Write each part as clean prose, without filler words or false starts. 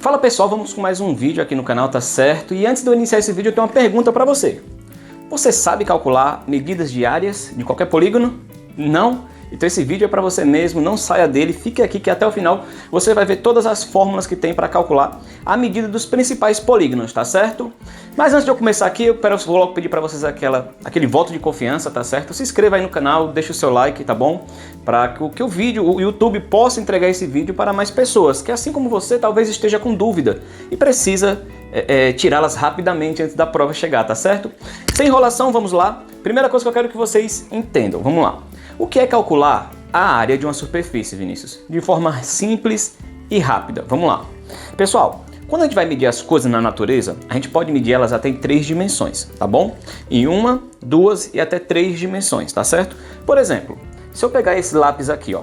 Fala pessoal, vamos com mais um vídeo aqui no canal, tá certo? E antes de eu iniciar esse vídeo eu tenho uma pergunta para você. Você sabe calcular medidas de áreas de qualquer polígono? Não? Então esse vídeo é para você mesmo, não saia dele, fique aqui que até o final você vai ver todas as fórmulas que tem para calcular a medida dos principais polígonos, tá certo? Mas antes de eu começar aqui, eu vou logo pedir para vocês aquele voto de confiança, tá certo? Se inscreva aí no canal, deixa o seu like, tá bom? Para que o YouTube possa entregar esse vídeo para mais pessoas, que assim como você talvez esteja com dúvida e precisa tirá-las rapidamente antes da prova chegar, tá certo? Sem enrolação, vamos lá. Primeira coisa que eu quero que vocês entendam, vamos lá. O que é calcular a área de uma superfície, Vinícius? De forma simples e rápida. Vamos lá. Pessoal, quando a gente vai medir as coisas na natureza, a gente pode medir elas até em 3 dimensões, tá bom? Em 1, 2 e até 3 dimensões, tá certo? Por exemplo, se eu pegar esse lápis aqui, ó,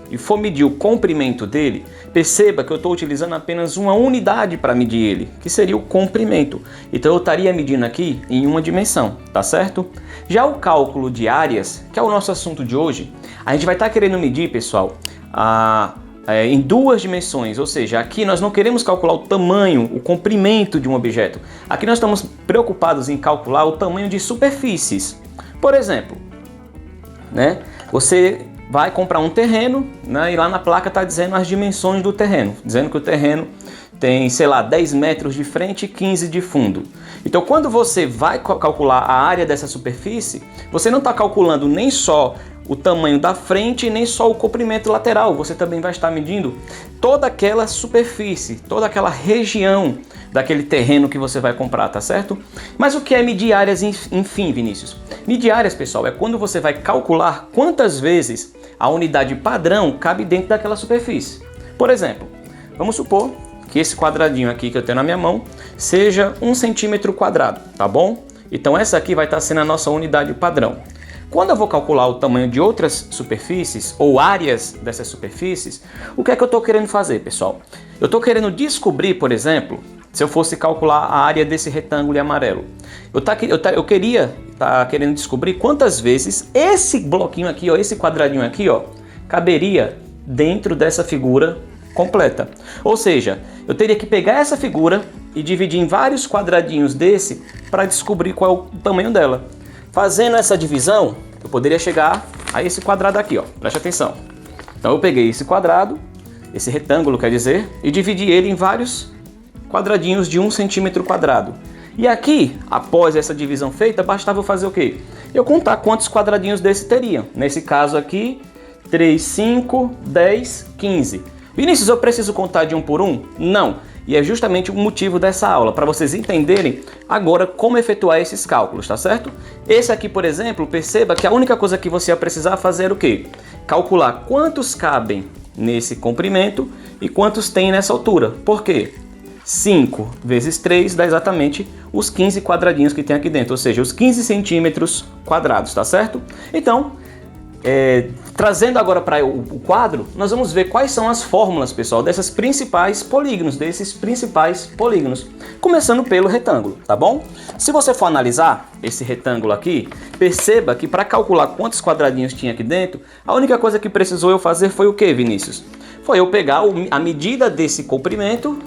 e for medir o comprimento dele, perceba que eu estou utilizando apenas uma unidade para medir ele, que seria o comprimento. Então eu estaria medindo aqui em uma dimensão, tá certo? Já o cálculo de áreas, que é o nosso assunto de hoje, a gente vai estar querendo medir, pessoal, em 2 dimensões, ou seja, aqui nós não queremos calcular o tamanho, o comprimento de um objeto. Aqui nós estamos preocupados em calcular o tamanho de superfícies. Por exemplo, né, você vai comprar um terreno, né, e lá na placa está dizendo as dimensões do terreno, dizendo que o terreno tem, sei lá, 10 metros de frente e 15 de fundo. Então, quando você vai calcular a área dessa superfície, você não está calculando nem só o tamanho da frente, nem só o comprimento lateral, você também vai estar medindo toda aquela superfície, toda aquela região daquele terreno que você vai comprar, tá certo? Mas o que é medir áreas, enfim, Vinícius? Medir áreas, pessoal, é quando você vai calcular quantas vezes a unidade padrão cabe dentro daquela superfície. Por exemplo, vamos supor que esse quadradinho aqui que eu tenho na minha mão seja 1 centímetro quadrado, tá bom? Então essa aqui vai estar sendo a nossa unidade padrão. Quando eu vou calcular o tamanho de outras superfícies ou áreas dessas superfícies, o que é que eu estou querendo fazer, pessoal? Eu estou querendo descobrir, por exemplo, se eu fosse calcular a área desse retângulo amarelo, eu queria estar querendo descobrir quantas vezes esse bloquinho aqui, ó, esse quadradinho aqui, ó, caberia dentro dessa figura completa. Ou seja, eu teria que pegar essa figura e dividir em vários quadradinhos desse para descobrir qual é o tamanho dela. Fazendo essa divisão, eu poderia chegar a esse quadrado aqui, ó. Preste atenção. Então eu peguei esse quadrado, esse retângulo quer dizer, e dividi ele em vários quadradinhos de 1 centímetro quadrado. E aqui, após essa divisão feita, bastava eu fazer o quê? Eu contar quantos quadradinhos desse teriam. Nesse caso aqui, 3, 5, 10, 15. Vinícius, eu preciso contar de um por um? Não. E é justamente o motivo dessa aula, para vocês entenderem agora como efetuar esses cálculos, tá certo? Esse aqui, por exemplo, perceba que a única coisa que você ia precisar fazer é o quê? Calcular quantos cabem nesse comprimento e quantos tem nessa altura. Por quê? 5 vezes 3 dá exatamente os 15 quadradinhos que tem aqui dentro, ou seja, os 15 centímetros quadrados, tá certo? Então, trazendo agora para o quadro, nós vamos ver quais são as fórmulas, pessoal, desses principais polígonos, começando pelo retângulo, tá bom? Se você for analisar esse retângulo aqui, perceba que para calcular quantos quadradinhos tinha aqui dentro, a única coisa que precisou eu fazer foi o que, Vinícius? Foi eu pegar a medida desse comprimento,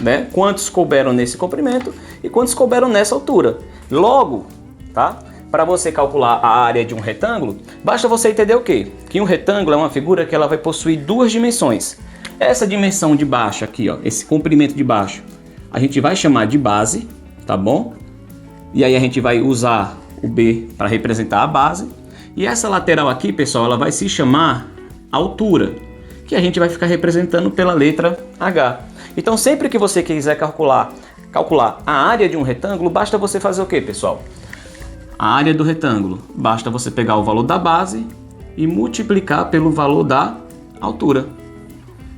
né? Quantos couberam nesse comprimento e quantos couberam nessa altura. Logo, tá? Para você calcular a área de um retângulo, basta você entender o quê? Que um retângulo é uma figura que ela vai possuir 2 dimensões. Essa dimensão de baixo aqui, ó, esse comprimento de baixo, a gente vai chamar de base, tá bom? E aí a gente vai usar o B para representar a base. E essa lateral aqui, pessoal, ela vai se chamar altura, que a gente vai ficar representando pela letra H. Então sempre que você quiser calcular a área de um retângulo, basta você fazer o quê, pessoal? A área do retângulo, basta você pegar o valor da base e multiplicar pelo valor da altura.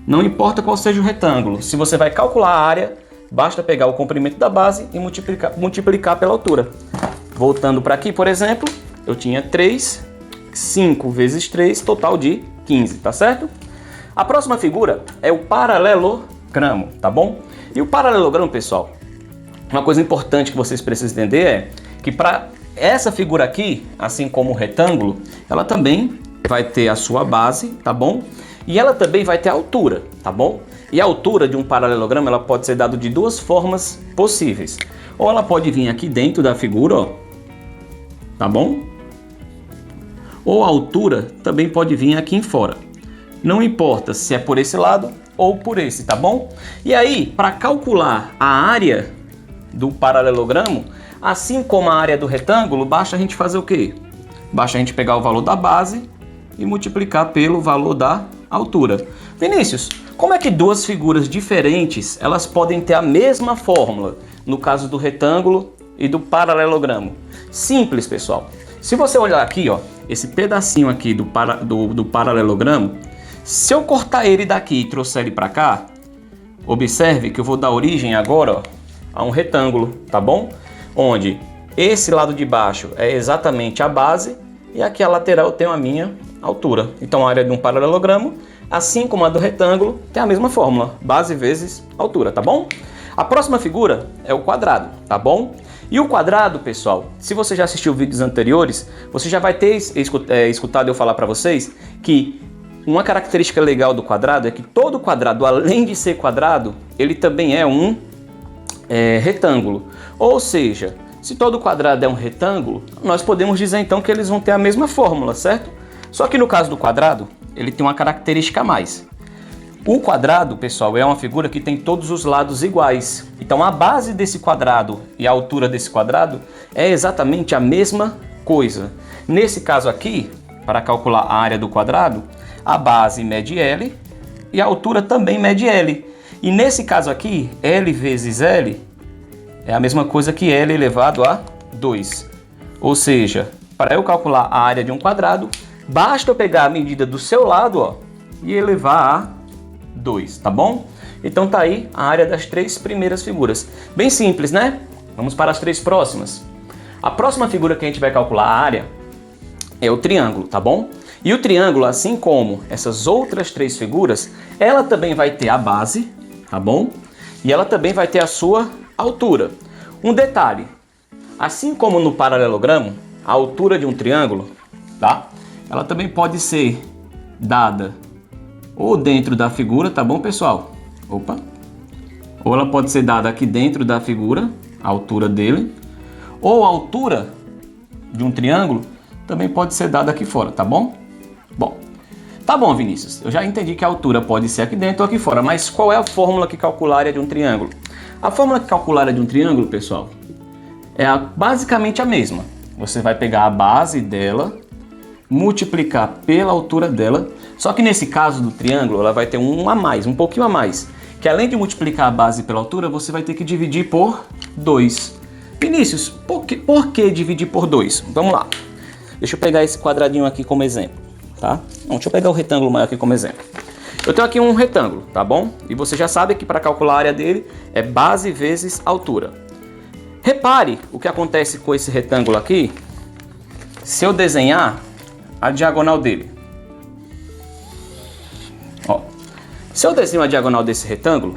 Não importa qual seja o retângulo, se você vai calcular a área, basta pegar o comprimento da base e multiplicar pela altura. Voltando para aqui, por exemplo, eu tinha 5 vezes 3, total de 15, tá certo? A próxima figura é o paralelogramo, tá bom? E o paralelogramo, pessoal, uma coisa importante que vocês precisam entender é que para essa figura aqui, assim como o retângulo, ela também vai ter a sua base, tá bom? E ela também vai ter a altura, tá bom? E a altura de um paralelogramo ela pode ser dada de duas formas possíveis. Ou ela pode vir aqui dentro da figura, ó, tá bom? Ou a altura também pode vir aqui em fora. Não importa se é por esse lado ou por esse, tá bom? E aí, para calcular a área do paralelogramo, assim como a área do retângulo, basta a gente fazer o quê? Basta a gente pegar o valor da base e multiplicar pelo valor da altura. Vinícius, como é que duas figuras diferentes elas podem ter a mesma fórmula, no caso do retângulo e do paralelogramo? Simples, pessoal. Se você olhar aqui, ó, esse pedacinho aqui do paralelogramo, se eu cortar ele daqui e trouxer ele para cá, observe que eu vou dar origem agora, ó, a um retângulo, tá bom? Onde esse lado de baixo é exatamente a base e aqui a lateral tem a minha altura. Então a área de um paralelogramo, assim como a do retângulo, tem a mesma fórmula, base vezes altura, tá bom? A próxima figura é o quadrado, tá bom? E o quadrado, pessoal, se você já assistiu vídeos anteriores, você já vai ter escutado eu falar para vocês que uma característica legal do quadrado é que todo quadrado, além de ser quadrado, ele também é um retângulo. Ou seja, se todo quadrado é um retângulo, nós podemos dizer então que eles vão ter a mesma fórmula, certo? Só que no caso do quadrado, ele tem uma característica a mais. O quadrado, pessoal, é uma figura que tem todos os lados iguais. Então a base desse quadrado e a altura desse quadrado é exatamente a mesma coisa. Nesse caso aqui, para calcular a área do quadrado, a base mede L e a altura também mede L. E nesse caso aqui, L vezes L é a mesma coisa que L elevado a 2. Ou seja, para eu calcular a área de um quadrado, basta eu pegar a medida do seu lado, ó, e elevar a 2, tá bom? Então tá aí a área das três primeiras figuras. Bem simples, né? Vamos para as três próximas. A próxima figura que a gente vai calcular a área é o triângulo, tá bom? E o triângulo, assim como essas outras três figuras, ela também vai ter a base, tá bom? E ela também vai ter a sua altura. Um detalhe, assim como no paralelogramo, a altura de um triângulo, tá? Ela também pode ser dada ou dentro da figura, tá bom, pessoal? Opa! Ou ela pode ser dada aqui dentro da figura, a altura dele, ou a altura de um triângulo também pode ser dada aqui fora, tá bom? Bom, tá bom, Vinícius, eu já entendi que a altura pode ser aqui dentro ou aqui fora, mas qual é a fórmula que calcula a área de um triângulo? A fórmula que calcula a área de um triângulo, pessoal, é basicamente a mesma. Você vai pegar a base dela, multiplicar pela altura dela, só que nesse caso do triângulo ela vai ter um a mais, um pouquinho a mais, que além de multiplicar a base pela altura, você vai ter que dividir por 2. Vinícius, por que dividir por 2? Vamos lá. Deixa eu pegar esse quadradinho aqui como exemplo, tá? Não, deixa eu pegar o retângulo maior aqui como exemplo. Eu tenho aqui um retângulo, tá bom? E você já sabe que para calcular a área dele é base vezes altura. Repare o que acontece com esse retângulo aqui, se eu desenhar a diagonal dele. Ó, se eu desenho a diagonal desse retângulo,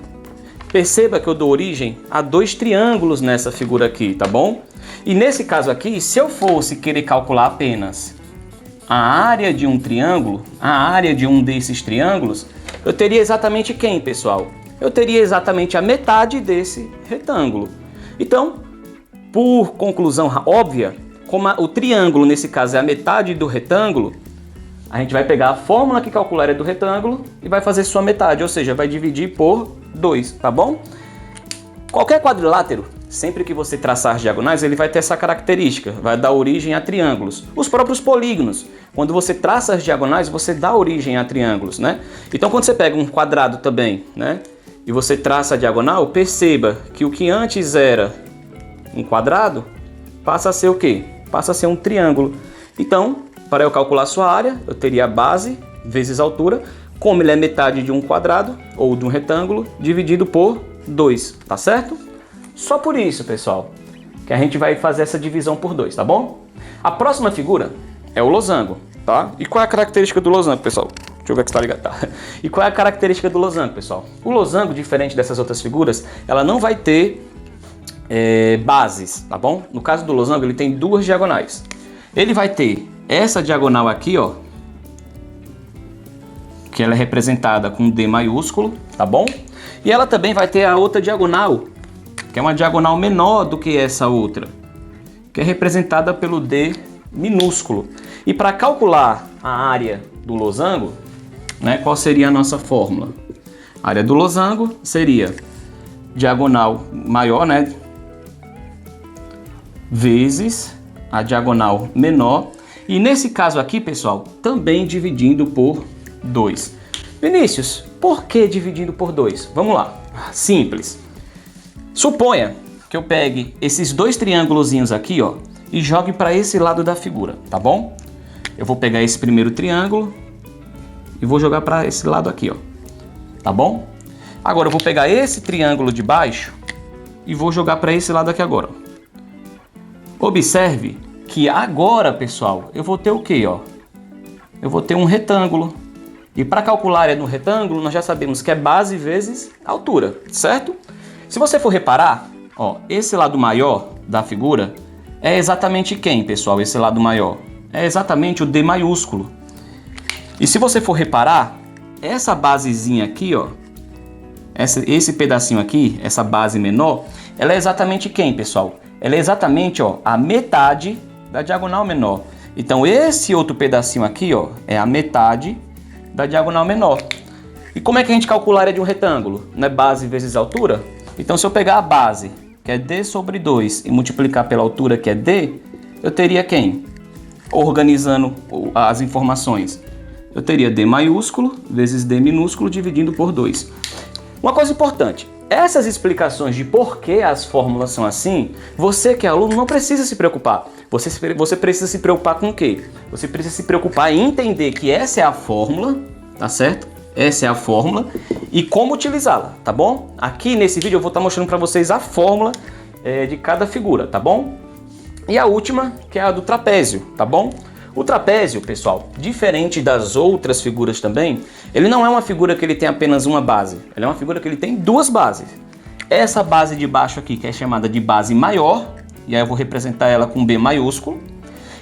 perceba que eu dou origem a dois triângulos nessa figura aqui, tá bom? E nesse caso aqui, se eu fosse querer calcular apenas a área de um triângulo, a área de um desses triângulos, eu teria exatamente quem, pessoal? Eu teria exatamente a metade desse retângulo. Então, por conclusão óbvia, como o triângulo nesse caso é a metade do retângulo, a gente vai pegar a fórmula que calcula a área do retângulo e vai fazer sua metade, ou seja, vai dividir por 2, tá bom? Qualquer quadrilátero, sempre que você traçar as diagonais, ele vai ter essa característica, vai dar origem a triângulos. Os próprios polígonos, quando você traça as diagonais, você dá origem a triângulos, né? Então, quando você pega um quadrado também, né, e você traça a diagonal, perceba que o que antes era um quadrado passa a ser o quê? Passa a ser um triângulo. Então, para eu calcular sua área, eu teria a base vezes a altura, como ele é metade de um quadrado ou de um retângulo, dividido por 2, tá certo? Só por isso, pessoal, que a gente vai fazer essa divisão por 2, tá bom? A próxima figura é o losango, tá? E qual é a característica do losango, pessoal? Deixa eu ver que está ligado, tá? E qual é a característica do losango, pessoal? O losango, diferente dessas outras figuras, ela não vai ter bases, tá bom? No caso do losango, ele tem duas diagonais. Ele vai ter essa diagonal aqui, ó, que ela é representada com D maiúsculo, tá bom? E ela também vai ter a outra diagonal, que é uma diagonal menor do que essa outra, que é representada pelo D minúsculo. E para calcular a área do losango, né, qual seria a nossa fórmula? A área do losango seria diagonal maior, né, vezes a diagonal menor. E nesse caso aqui, pessoal, também dividindo por 2. Vinícius, por que dividindo por 2? Vamos lá, simples. Suponha que eu pegue esses dois triângulozinhos aqui, ó, e jogue para esse lado da figura, tá bom? Eu vou pegar esse primeiro triângulo e vou jogar para esse lado aqui, ó, tá bom? Agora eu vou pegar esse triângulo de baixo e vou jogar para esse lado aqui agora. Observe que agora, pessoal, eu vou ter o quê, ó? Eu vou ter um retângulo. E para calcular a área do retângulo, nós já sabemos que é base vezes altura, certo? Se você for reparar, ó, esse lado maior da figura é exatamente quem, pessoal? Esse lado maior é exatamente o D maiúsculo. E se você for reparar, essa basezinha aqui, ó, esse pedacinho aqui, essa base menor, ela é exatamente quem, pessoal? Ela é exatamente, ó, a metade da diagonal menor. Então esse outro pedacinho aqui, ó, é a metade da diagonal menor. E como é que a gente calcula a área de um retângulo? Não é base vezes altura? Então se eu pegar a base, que é D sobre 2, e multiplicar pela altura, que é D, eu teria quem? Organizando as informações, eu teria D maiúsculo vezes D minúsculo dividindo por 2. Uma coisa importante, essas explicações de por que as fórmulas são assim, você que é aluno não precisa se preocupar. Você precisa se preocupar com o quê? Você precisa se preocupar em entender que essa é a fórmula, tá certo? Essa é a fórmula e como utilizá-la, tá bom? Aqui nesse vídeo eu vou estar mostrando para vocês a fórmula de cada figura, tá bom? E a última, que é a do trapézio, tá bom? O trapézio, pessoal, diferente das outras figuras também, ele não é uma figura que ele tem apenas uma base. Ele é uma figura que ele tem duas bases. Essa base de baixo aqui, que é chamada de base maior, e aí eu vou representar ela com B maiúsculo.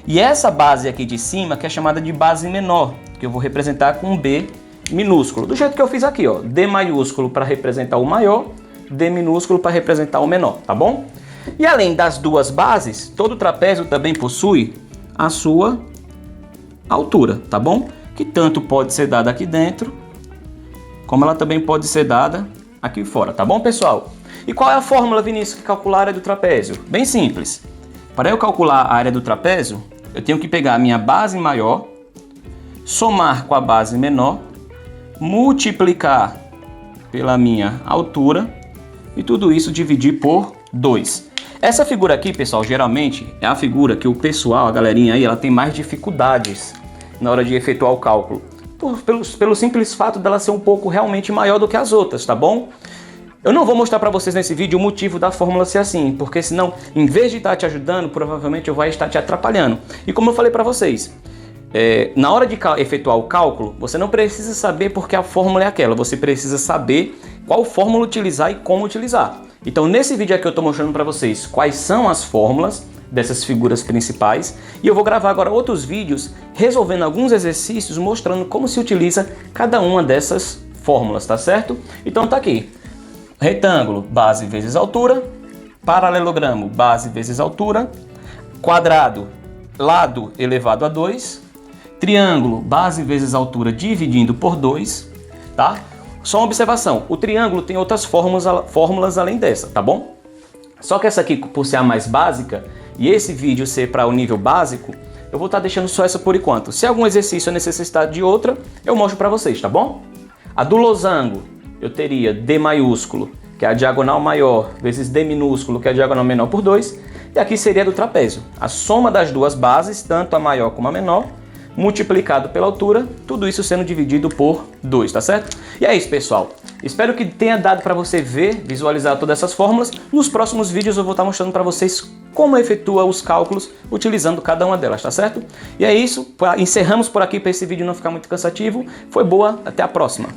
E essa base aqui de cima, que é chamada de base menor, que eu vou representar com B minúsculo. Do jeito que eu fiz aqui, ó, D maiúsculo para representar o maior, D minúsculo para representar o menor, tá bom? E além das duas bases, todo trapézio também possui a sua altura, tá bom? Que tanto pode ser dada aqui dentro, como ela também pode ser dada aqui fora, tá bom, pessoal? E qual é a fórmula, Vinícius, que calcular a área do trapézio? Bem simples. Para eu calcular a área do trapézio, eu tenho que pegar a minha base maior, somar com a base menor, multiplicar pela minha altura e tudo isso dividir por 2. Essa figura aqui, pessoal, geralmente é a figura que o pessoal, a galerinha aí, ela tem mais dificuldades na hora de efetuar o cálculo. Pelo simples fato dela ser um pouco realmente maior do que as outras, tá bom? Eu não vou mostrar para vocês nesse vídeo o motivo da fórmula ser assim, porque senão, em vez de estar te ajudando, provavelmente eu vou estar te atrapalhando. E como eu falei para vocês, na hora de efetuar o cálculo, você não precisa saber porque a fórmula é aquela, você precisa saber qual fórmula utilizar e como utilizar. Então nesse vídeo aqui eu estou mostrando para vocês quais são as fórmulas dessas figuras principais e eu vou gravar agora outros vídeos resolvendo alguns exercícios mostrando como se utiliza cada uma dessas fórmulas, tá certo? Então tá aqui, retângulo, base vezes altura, paralelogramo, base vezes altura, quadrado, lado elevado a 2, triângulo, base vezes altura dividindo por 2, tá? Só uma observação, o triângulo tem outras fórmulas além dessa, tá bom? Só que essa aqui, por ser a mais básica, e esse vídeo ser para o nível básico, eu vou estar deixando só essa por enquanto. Se algum exercício necessitar de outra, eu mostro para vocês, tá bom? A do losango, eu teria D maiúsculo, que é a diagonal maior, vezes D minúsculo, que é a diagonal menor por 2, e aqui seria a do trapézio. A soma das duas bases, tanto a maior como a menor, multiplicado pela altura, tudo isso sendo dividido por 2, tá certo? E é isso, pessoal. Espero que tenha dado para você ver, visualizar todas essas fórmulas. Nos próximos vídeos eu vou estar mostrando para vocês como efetua os cálculos utilizando cada uma delas, tá certo? E é isso, encerramos por aqui para esse vídeo não ficar muito cansativo. Foi boa, até a próxima.